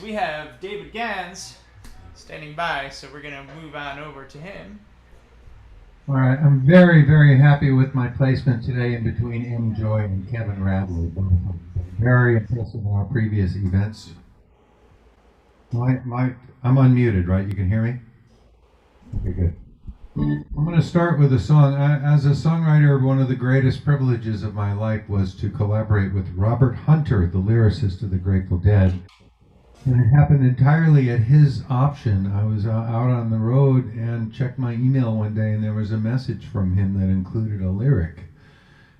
We have David Gans standing by, so we're going to move on over to him. All right, I'm very, very happy with my placement today in between M. Joy and Kevin Radley. Very impressive in our previous events. I'm unmuted, right? You can hear me? Okay, good. I'm going to start with a song. As a songwriter, one of the greatest privileges of my life was to collaborate with Robert Hunter, the lyricist of the Grateful Dead. And it happened entirely at his option. I was out on the road and checked my email one day, and there was a message from him that included a lyric.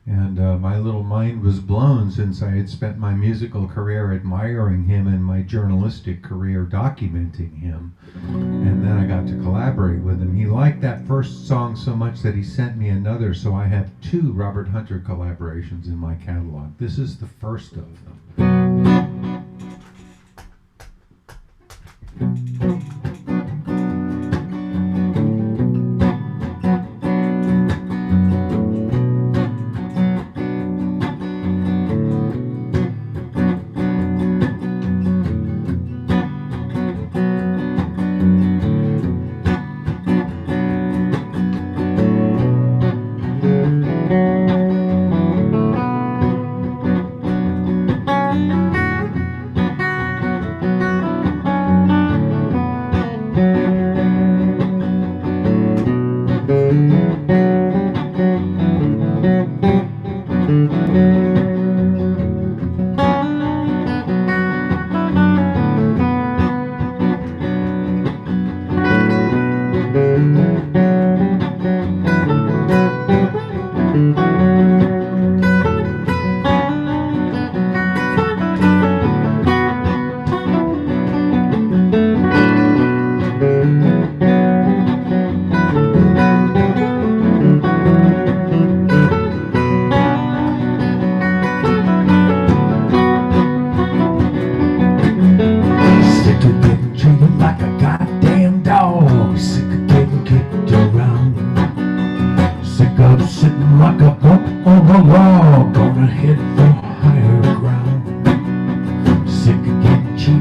And my little mind was blown, since I had spent my musical career admiring him and my journalistic career documenting him. And then I got to collaborate with him. He liked that first song so much that he sent me another, so I have 2 Robert Hunter collaborations in my catalog. This is the first of them.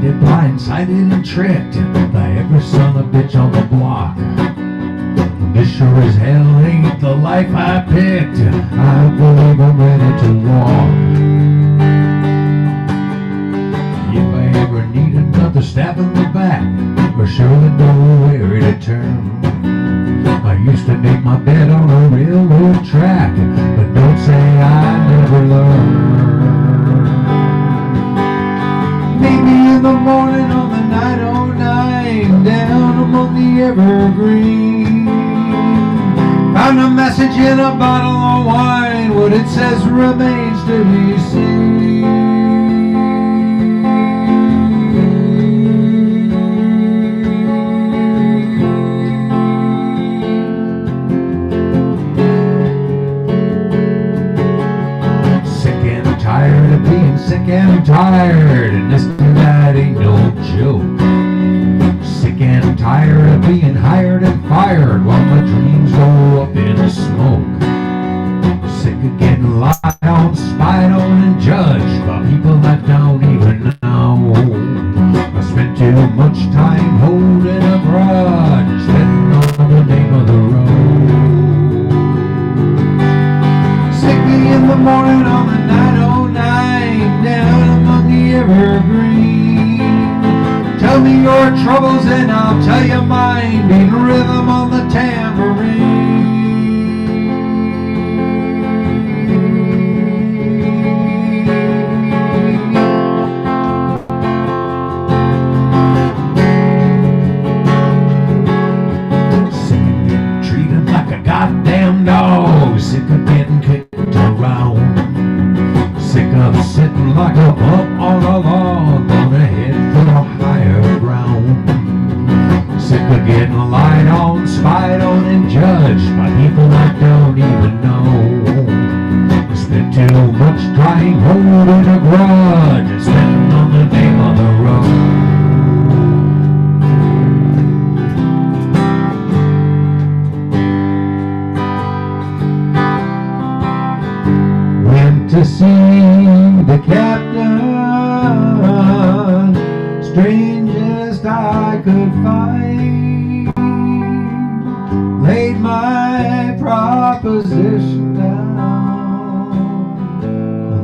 Blindsided and tricked by every son of a bitch on the block. This sure as hell ain't the life I picked. I believe I'm ready to walk. If I ever need another stab in the back, I surely know where to turn. I used to make my bed on a railroad track, but don't say I never learned. Meet me in the morning on the 909, down among the evergreen. Found a message in a bottle of wine. What it says remains to be seen. Tired of being sick and tired, and this tonight ain't no joke. Sick and tired of being hired and fired while my dreams go up in smoke. Sick of getting lied on, spied on, and judged by people that don't even know. I spent too much time holding a grudge, spitting on the name of the road. Sick me in the morning on the 909, down among the evergreen. Tell me your troubles and I'll tell you mine, beat rhythm on the tambourine. Sick of getting treated like a goddamn dog, sick of getting kicked around. Sick of sitting like a bump on a log, gonna head for a higher ground. Sick of getting lied on, spied on, and judged by people I don't even know. Spent too much time holding a grudge and spitting on the name of the road. To see the captain, strange strangest I could find. Laid my proposition down,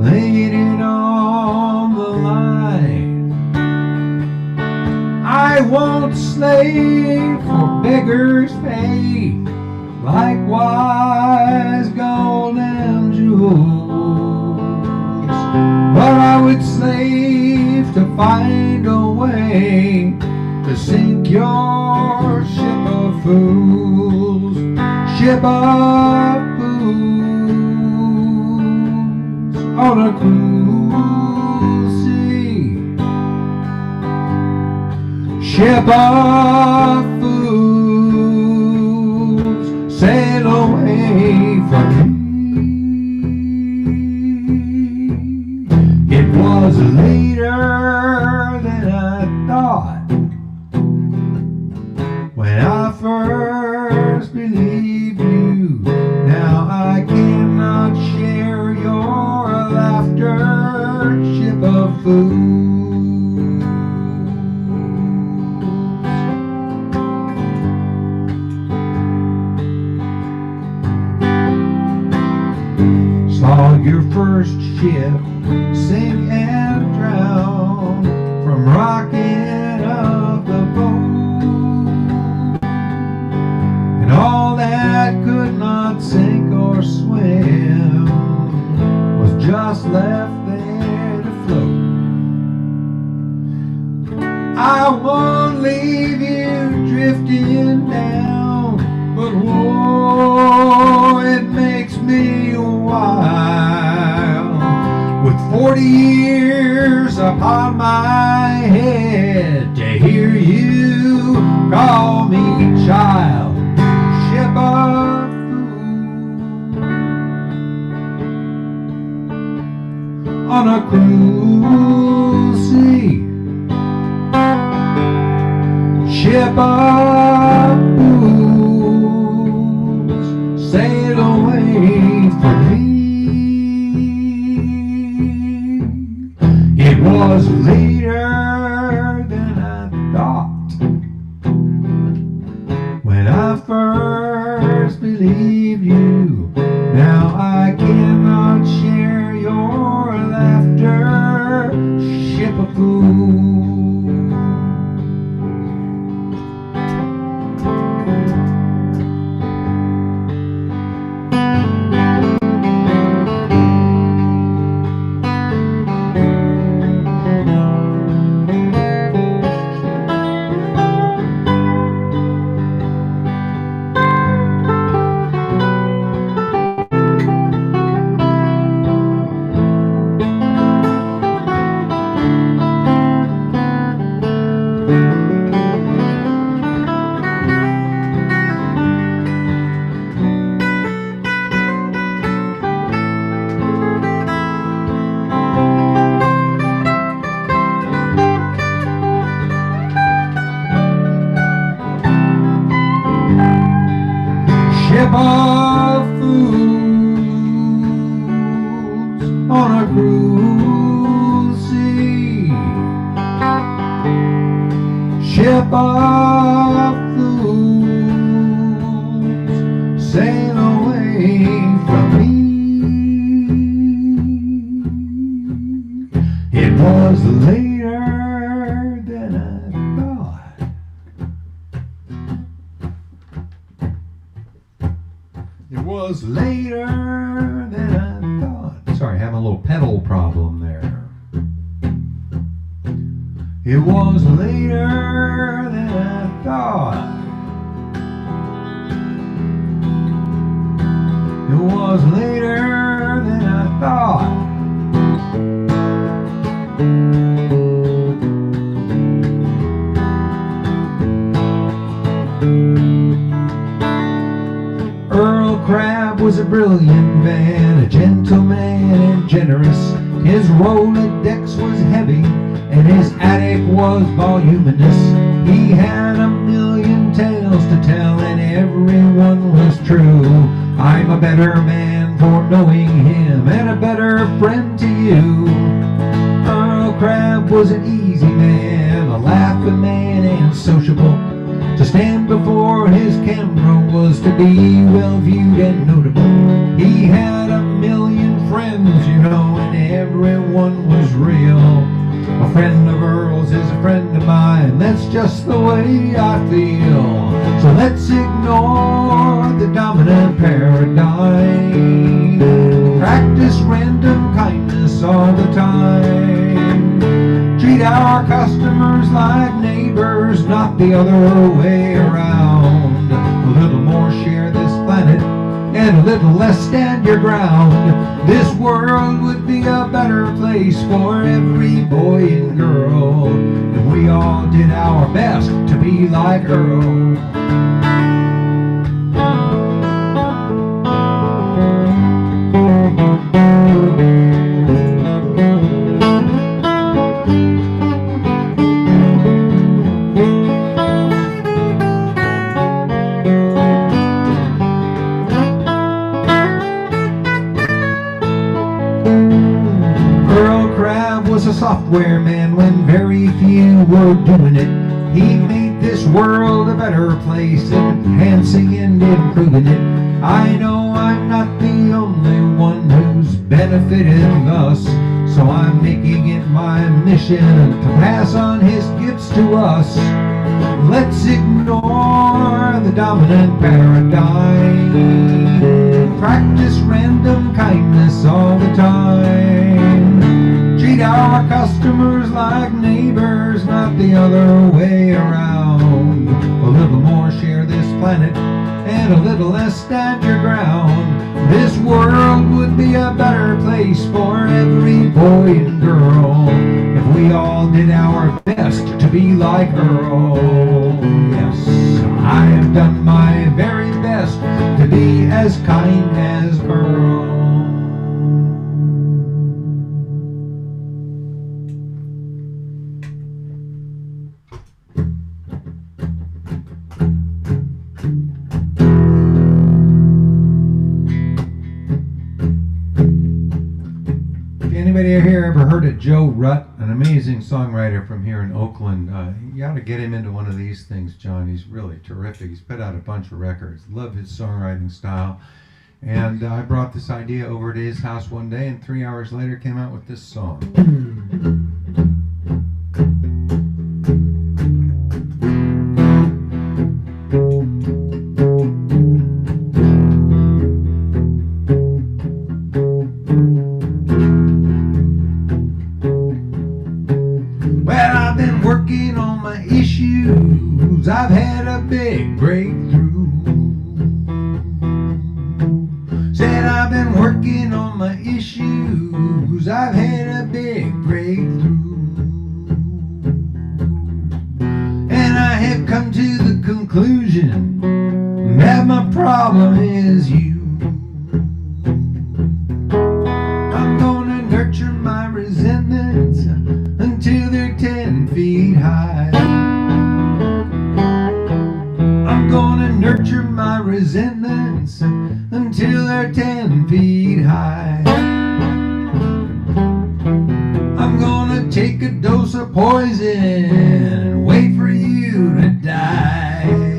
laid it on the line. I won't slave for beggars' pay, likewise gold and jewels, but I would slave to find a way to sink your ship of fools, ship of fools on a cruel sea, ship of fools, sail away from me. It was later than I thought when I first believed you. Now I cannot share your laughter, ship of fools. Saw your first ship sink and drown from rocking of the boat, and all that could not sink or swim was just left there to float. I won't leave you drifting down, but whoa, it makes me wild, with 40 years upon my head, to hear you call me child, ship of fools on a cruel sea, ship of fools, sail away from me. It was later than I thought when I first believed you. Now I cannot share your laughter, ship of fools. Ship of fools on a cruel sea, ship of fools, sail away from me. It was later than I thought. It was later than I thought. Sorry, having a little pedal problem there. It was later than I thought. It was later than I thought. Earl Crab was a brilliant man, a gentleman and generous. His Rolodex was heavy, and his attic was voluminous. He had a million tales to tell, and every one was true. I'm a better man for knowing him, and a better friend to you. Earl Crab was an easy man, a laughing man and sociable. To stand before his camera was to be well viewed and notable. He had a million friends, you know, and everyone was real. A friend of Earl's is a friend of mine, that's just the way I feel. So let's ignore the dominant paradigm. Practice random kindness all the time. Treat our customers like neighbors, not the other way around. A little more share this planet, and a little less stand your ground. This world would be a better place for every boy and girl if we all did our best to be like Earl. Software man when very few were doing it. He made this world a better place, enhancing and improving it. I know I'm not the only one who's benefited thus, so I'm making it my mission to pass on his gifts to us. Let's ignore the dominant paradigm. Practice random kindness all the time. Treat our customers like neighbors, not the other way around. A little more share this planet, and a little less stand your ground. This world would be a better place for every boy and girl if we all did our best to be like Earl. Yes, I have done my very best to be as kind as Earl. Anybody here ever heard of Joe Rutt, an amazing songwriter from here in Oakland? You ought to get him into one of these things, John. He's really terrific. He's put out a bunch of records. Love his songwriting style. And I brought this idea over to his house one day, and 3 hours later came out with this song. I've had a big breakthrough. Said I've been working on my issues. I've had a big breakthrough. And I have come to the conclusion that my problem is you. I'm gonna nurture my resentments until they're 10 feet high. Gonna nurture my resentments until they're 10 feet high. I'm gonna take a dose of poison and wait for you to die.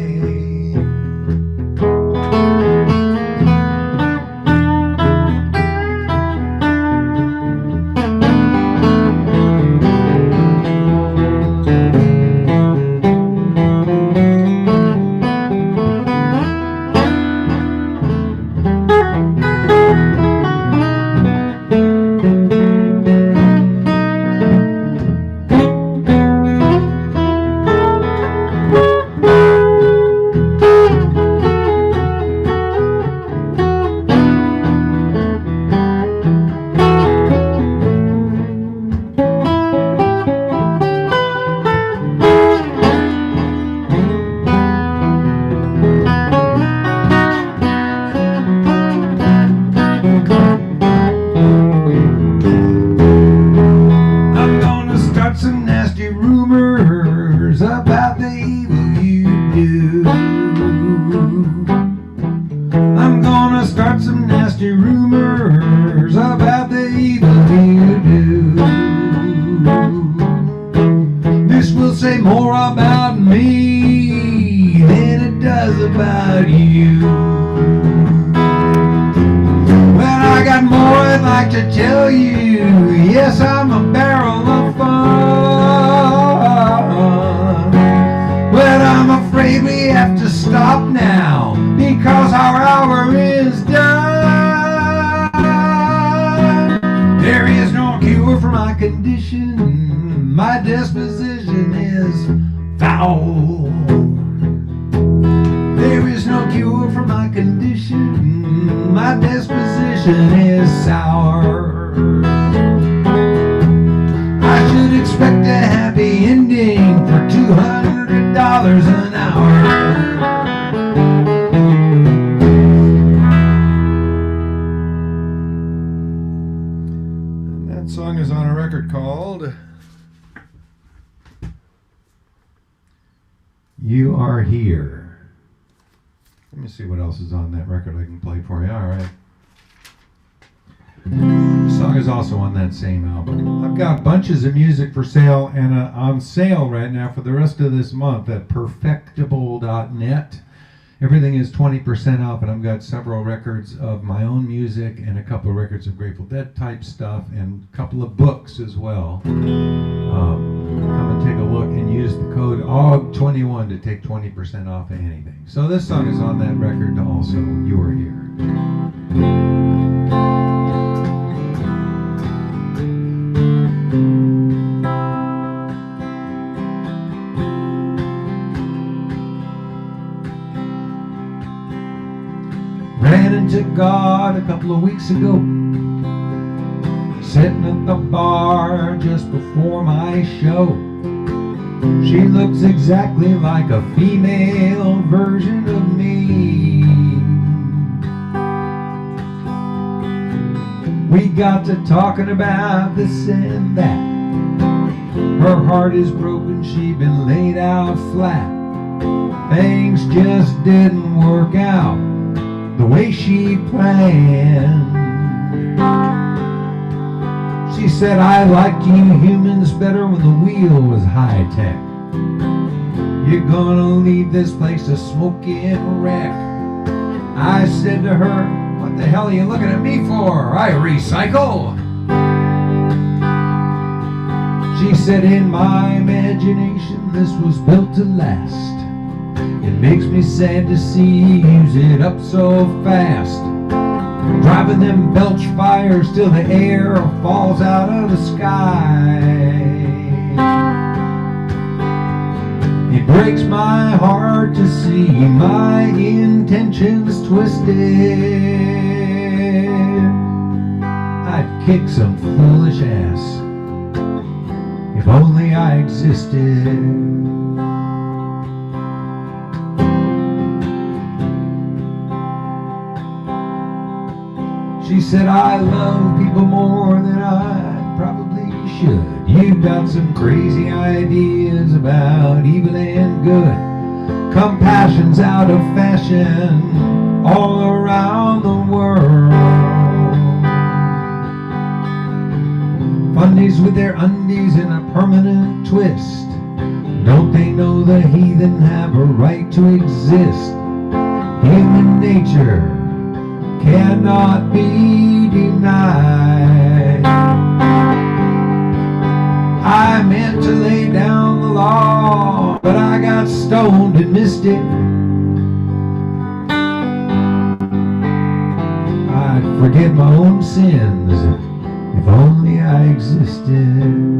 about me than it does about you. Well, I got more I'd like to tell you. Yes, I'm a barrel of fun. But I'm afraid we have to stop now because our hour is done. There is no cure for my condition. My disposition is foul. There is no cure for my condition. My disposition is sour. I should expect a happy ending for $200 an hour. And that song is on a record called You Are Here. Let me see what else is on that record I can play for you. All right. The song is also on that same album. I've got bunches of music for sale and on sale right now for the rest of this month at perfectible.net. Everything is 20% off, and I've got several records of my own music and a couple of records of Grateful Dead type stuff and a couple of books as well. Come and take a look and use the code OG21 to take 20% off of anything. So this song is on that record also. You Are Here. Ran into God a couple of weeks ago, sitting at the bar just before my show. She looks exactly like a female version of me. We got to talking about this and that. Her heart is broken, she'd been laid out flat. Things just didn't work out the way she planned. She said, I liked you humans better when the wheel was high-tech. You're gonna leave this place a smoking wreck. I said to her, what the hell are you looking at me for? I recycle. She said, in my imagination this was built to last. It makes me sad to see you use it up so fast. Driving them belch fires till the air falls out of the sky. It breaks my heart to see my intentions twisted. I'd kick some foolish ass if only I existed. She said, I love people more than I probably should. You've got some crazy ideas about evil and good. Compassion's out of fashion all around the world. Fundies with their undies in a permanent twist. Don't they know the heathen have a right to exist? Human nature cannot be denied. I meant to lay down the law, but I got stoned and missed it. I'd forget my own sins if only I existed.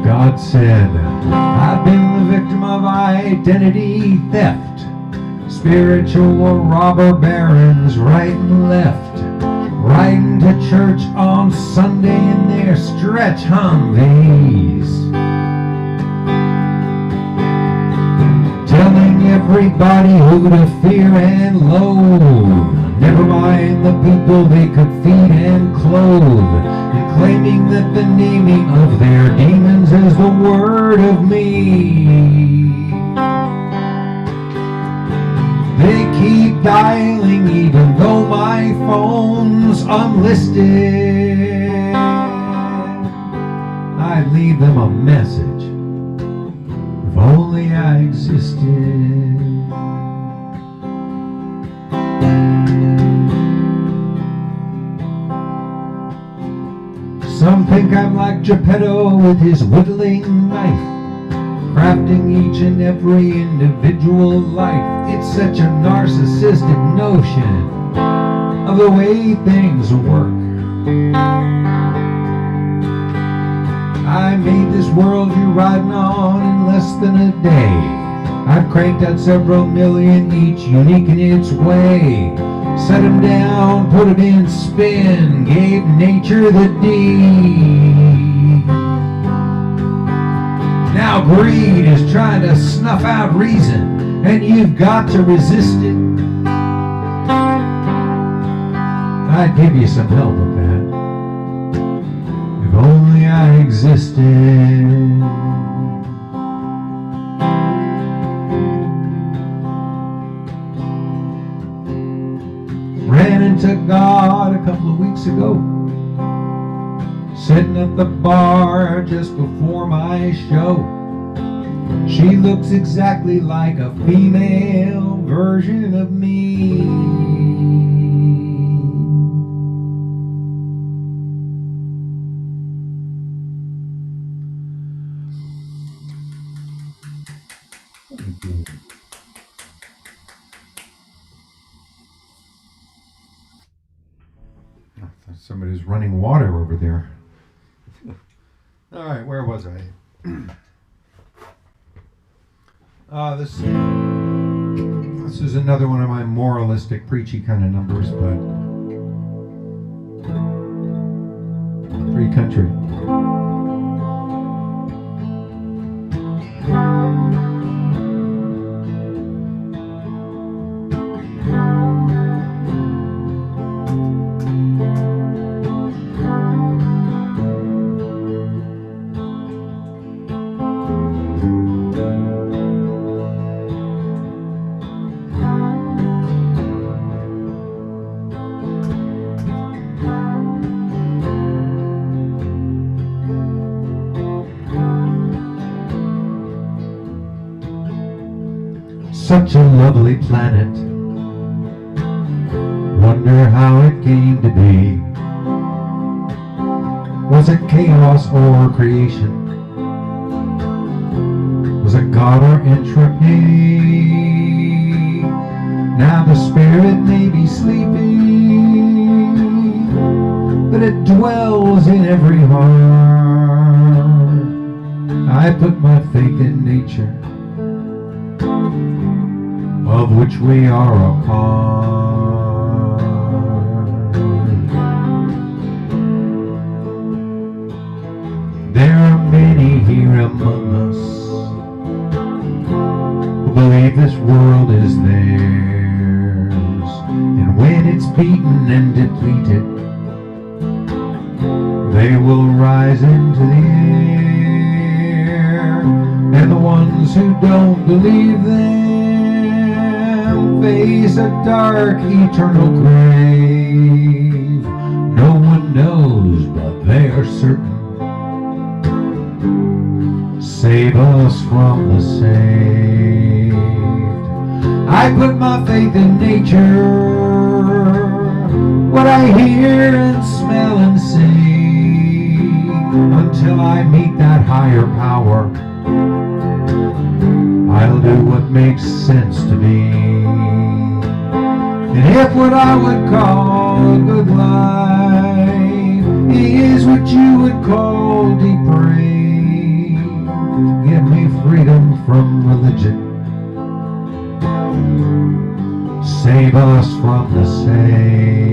God said, I've been the victim of identity theft, spiritual robber barons right and left, riding to church on Sunday in their stretch Humvees, telling everybody who to fear and loathe, never mind the people they could feed and clothe, and claiming that the naming of their demons is the word of me. They keep dialing even though my phone's unlisted. I'd leave them a message if only I existed. Some think I'm like Geppetto with his whittling knife, crafting each and every individual life. It's such a narcissistic notion of the way things work. I made this world you're riding on in less than a day. I've cranked out several million, each unique in its way. Set 'em down, put 'em in spin, gave nature the D. Now greed is trying to snuff out reason, and you've got to resist it. I'd give you some help with that, if only I existed. Ran into God a couple of weeks ago, sitting at the bar just before my show. She looks exactly like a female version of me. Somebody's running water over there. All right, where was I? This is another one of my moralistic, preachy kind of numbers, but free country. Such a lovely planet, wonder how it came to be. Was it chaos or creation? Was it God or entropy? Now the spirit may be sleeping, but it dwells in every heart. I put my faith in nature, of which we are a part. There are many here among us who believe this world is theirs, and when it's beaten and depleted, they will rise into the air, and the ones who don't believe them face a dark eternal grave. No one knows, but they are certain. Save us from the saved. I put my faith in nature, what I hear and smell and see, until I meet that higher power. I'll do what makes sense to me. And if what I would call a good life is what you would call depraved, from religion. Save us from the saved.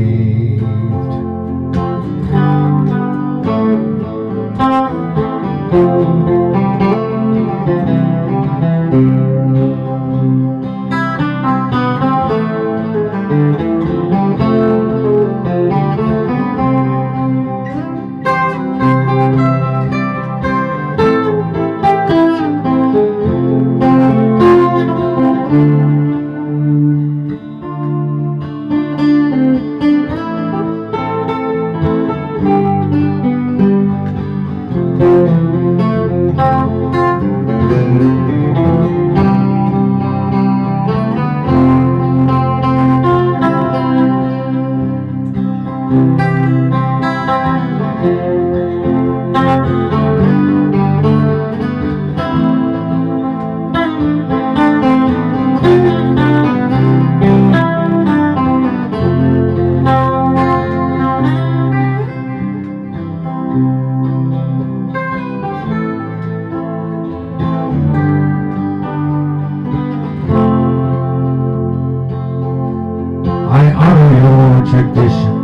I honor your tradition,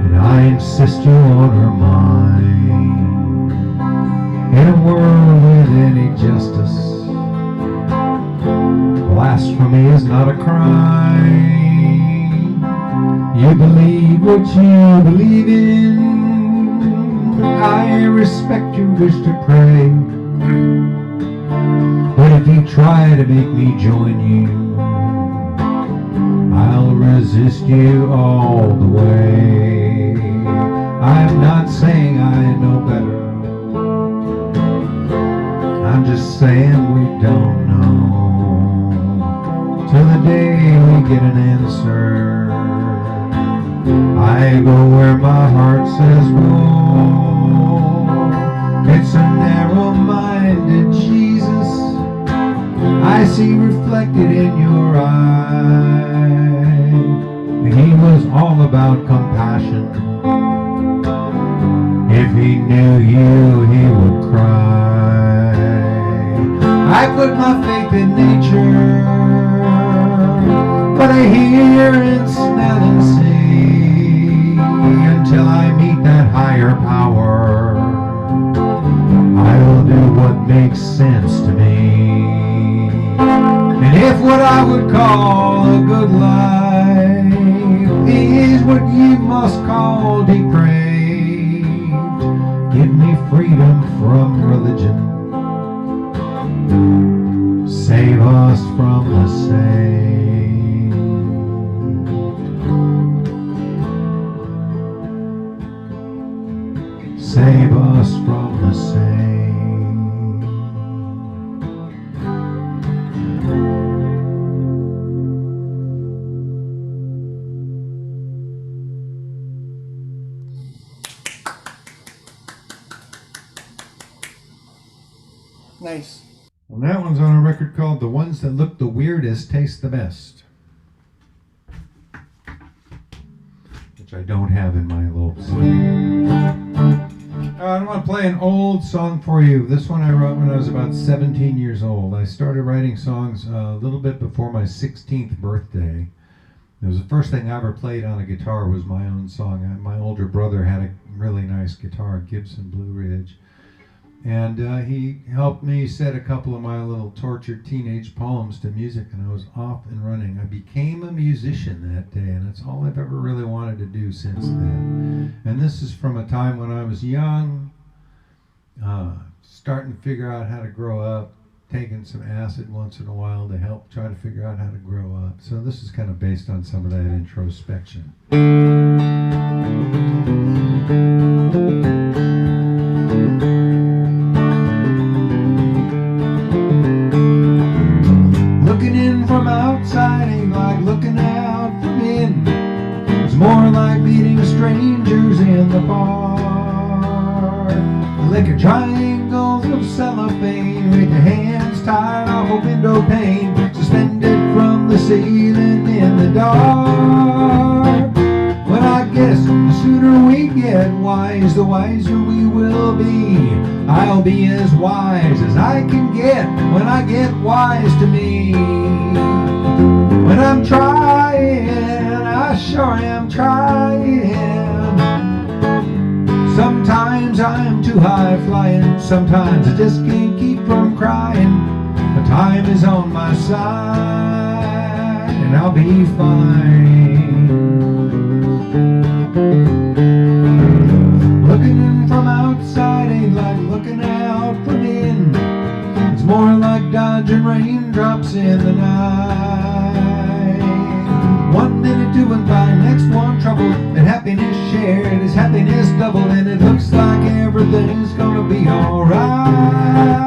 and I insist you honor mine. In a world with any justice, blasphemy is not a crime. You believe what you believe in. I respect your wish to pray, but if you try to make me join you, I'll resist you all the way. I'm not saying I know better, I'm just saying we don't know. Till the day we get an answer, I go where my heart says go. It's a narrow-minded Jesus I see reflected in your eye. He was all about compassion. If he knew you, he would cry. I put my faith in nature, but I hear and smell and see. Until I meet that higher power, I'll do what makes sense to me. And if what I would call a good life is what you must call depraved, give me freedom from religion. Save us from the saved. Save us from the saved. Nice. Well, that one's on a record called The Ones That Look the Weirdest Taste the Best, which I don't have in my little CD. I want to play an old song for you. This one I wrote when I was about 17 years old. I started writing songs a little bit before my 16th birthday. It was the first thing I ever played on a guitar was my own song. My older brother had a really nice guitar, Gibson Blue Ridge. And he helped me set a couple of my little tortured teenage poems to music, and I was off and running. I became a musician that day, and that's all I've ever really wanted to do since then. And this is from a time when I was young, starting to figure out how to grow up, taking some acid once in a while to help try to figure out how to grow up. So this is kind of based on some of that introspection. Looking in from outside ain't like looking out from in. It's more like meeting strangers in the bar. Liquor triangles of cellophane with your hands tied off a window pane, suspended from the ceiling in the dark. Well, I guess the sooner we get wise, the wiser we will be. I'll be as wise as I can get when I get wise to me. When I'm trying, I sure am trying. Sometimes I'm too high flying, sometimes I just can't keep from crying. But time is on my side, and I'll be fine. Looking in from outside ain't like looking out from in. It's more like dodging raindrops in the night. 1 minute doing fine, next one trouble. And happiness shared is happiness doubled. And it looks like everything's gonna be alright.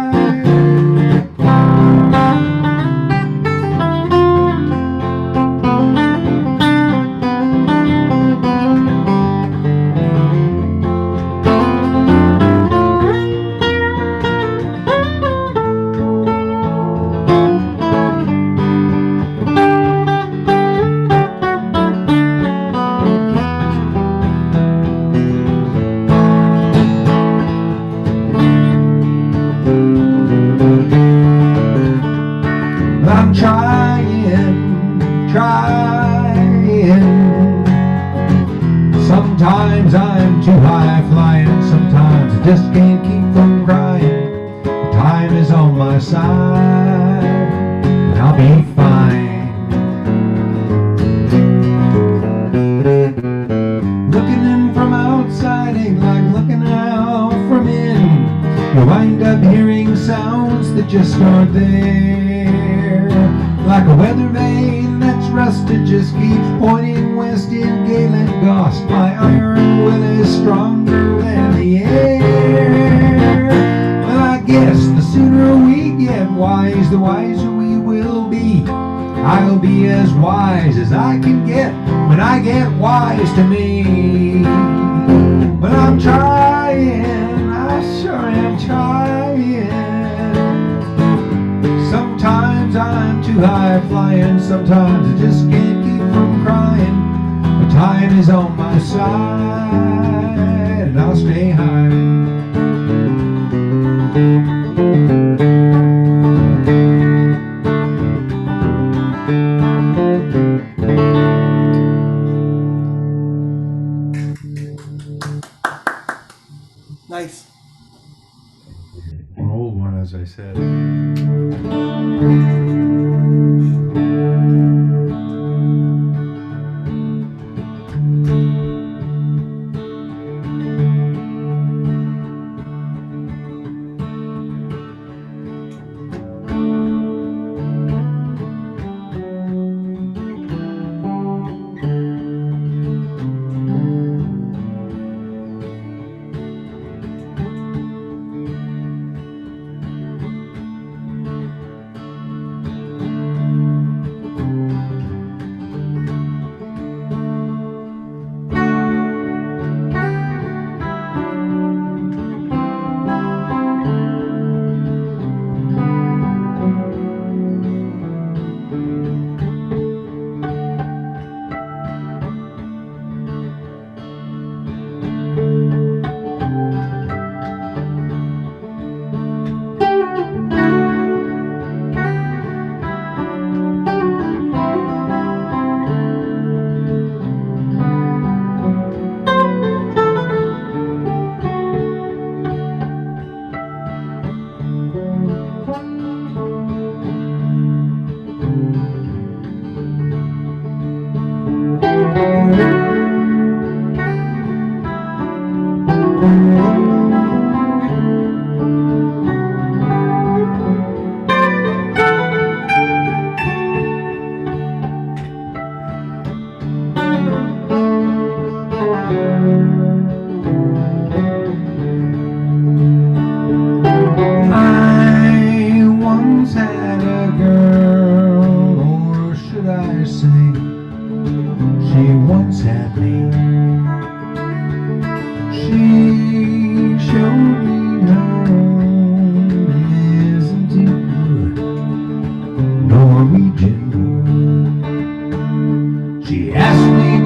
I'm trying. Sometimes I'm too high flying, sometimes I just can't keep from crying. Time is on my side, and I'll be fine. Looking in from outside ain't like looking out from in. You wind up hearing sounds that just aren't there. Like a weather vane that's rusted just keeps pointing west in gale and gust. My iron will is stronger than the air. Well, I guess the sooner we get wise, the wiser we will be. I'll be as wise as I can get when I get wise to me. But I'm trying, I sure am trying. Sometimes I'm too high flying, sometimes I just can't keep from crying. But time is on my side, and I'll stay high. Nice. An old one, as I said.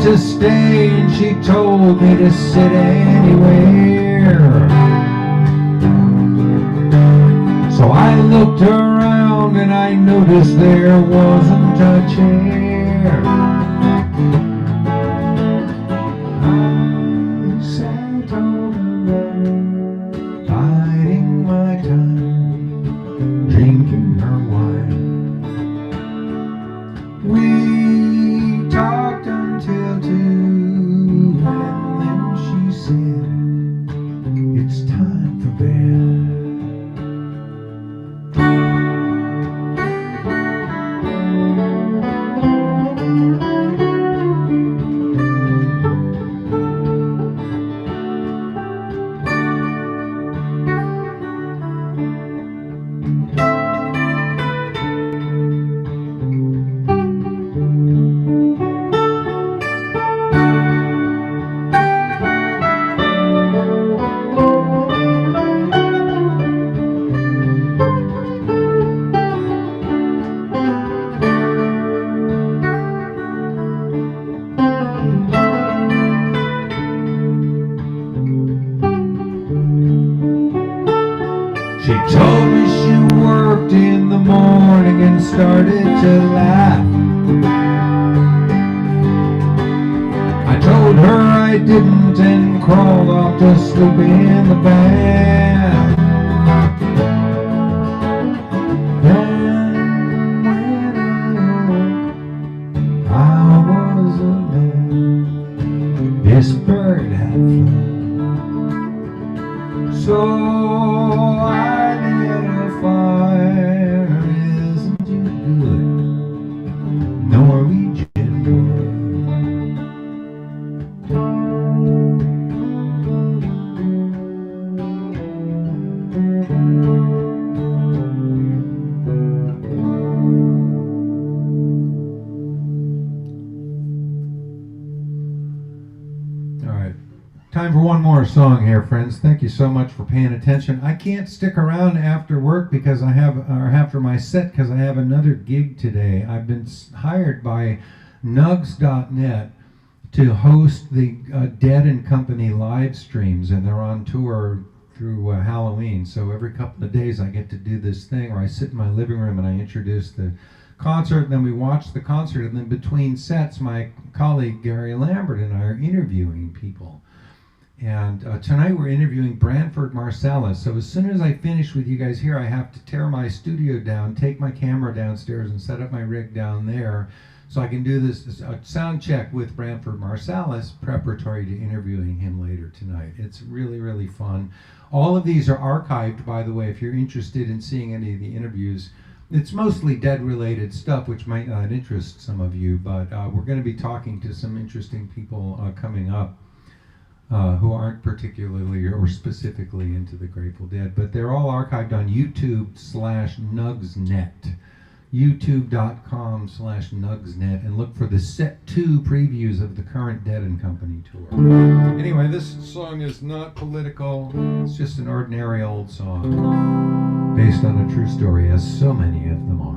To stay, and she told me to sit anywhere. looked around and I noticed there wasn't a chair. I sat on a rug, biding my time, drinking her wine. We talked until 2, and then she said, it's time for bed. She told me she worked in the morning and started to laugh. I told her I didn't and crawled off to sleep in the bath. Then when I was alone, this bird had flown. So I lit a fire, isn't it good, Norwegian wood. All right. Time for one more song here, friends. Thank you so much for paying attention. I can't stick around after work because I have, or after my set, because I have another gig today. I've been hired by Nugs.net to host the Dead and Company live streams, and they're on tour through Halloween. So every couple of days I get to do this thing where I sit in my living room and I introduce the concert, and then we watch the concert, and then between sets, my colleague Gary Lambert and I are interviewing people. And tonight we're interviewing Branford Marsalis. So as soon as I finish with you guys here, I have to tear my studio down, take my camera downstairs, and set up my rig down there so I can do this sound check with Branford Marsalis preparatory to interviewing him later tonight. It's really, really fun. All of these are archived, by the way, if you're interested in seeing any of the interviews. It's mostly dead-related stuff, which might not interest some of you, but we're going to be talking to some interesting people coming up. Who aren't particularly or specifically into the Grateful Dead, but they're all archived on YouTube/Nugsnet, youtube.com/Nugsnet, and look for the set 2 previews of the current Dead and Company tour. Anyway, this song is not political, it's just an ordinary old song based on a true story, as so many of them are.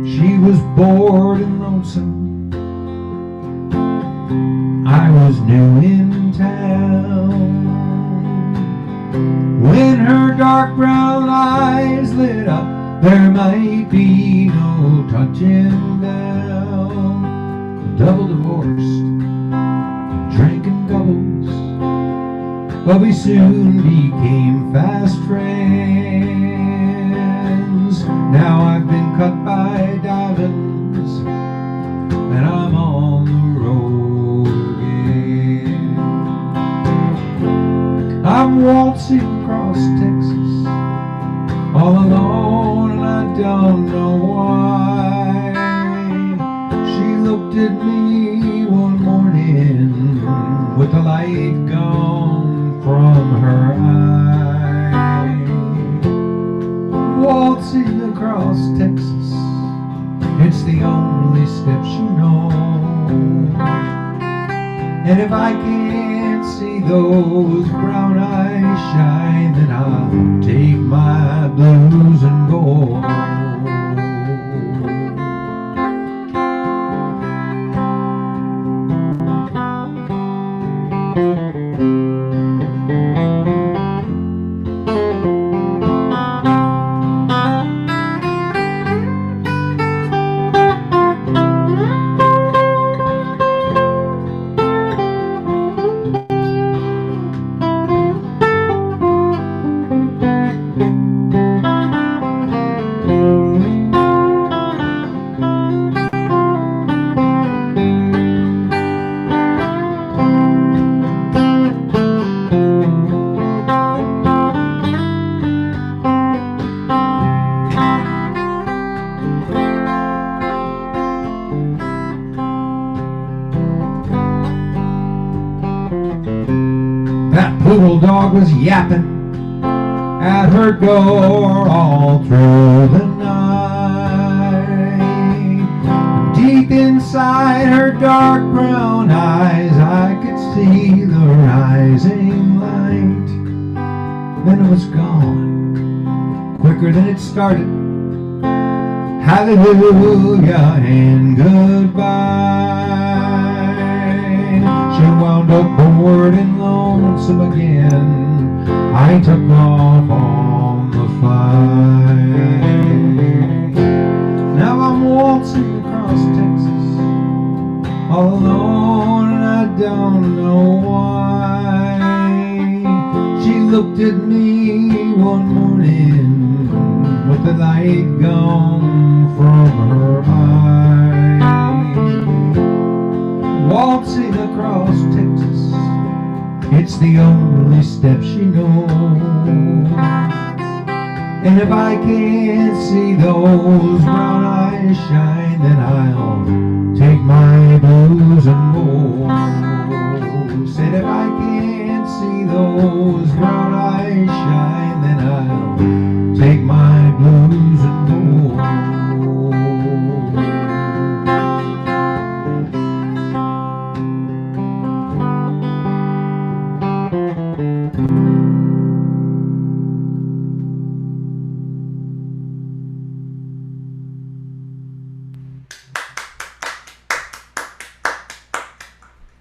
She was bored and lonesome, I was new in town. When her dark brown eyes lit up, there might be no touching down. Double divorced, drinking doubles, but we soon became fast friends. Now I've been cut by diamonds, and I'm on the road again. I'm waltzing across Texas, all alone, and I don't know why. She looked at me one morning with the light gone from her eye. Waltzing across Texas, it's the only step she knows. And if I can't see those brown eyes shine, then I'll take my blues and go. poodle dog was yapping at her door all through the night. Deep inside her dark brown eyes, I could see the rising light. Then it was gone, quicker than it started. Hallelujah and goodbye. She wound up bored and lonesome again. I took off on the flight. Now I'm waltzing across Texas, all alone, and I don't know why. She looked at me one morning with the light gone from her eye. Waltzing across Texas, it's the only step she knows. And if I can't see those brown eyes shine, then I'll take my blues and go. Said if I can't see those brown eyes shine, then I'll take my blues and go.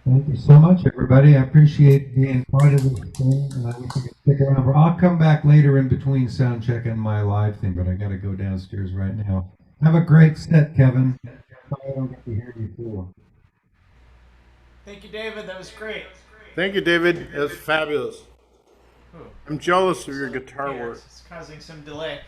Thank you so much, everybody. I appreciate being part of this thing, and I wish you could stick around. I'll come back later in between sound check and my live thing, but I got to go downstairs right now. Have a great set, Kevin. Sorry I don't get to hear you before. Thank you, David. That was great. Thank you, David. That's fabulous. Ooh. I'm jealous of your guitar Here, work. it's causing some delay.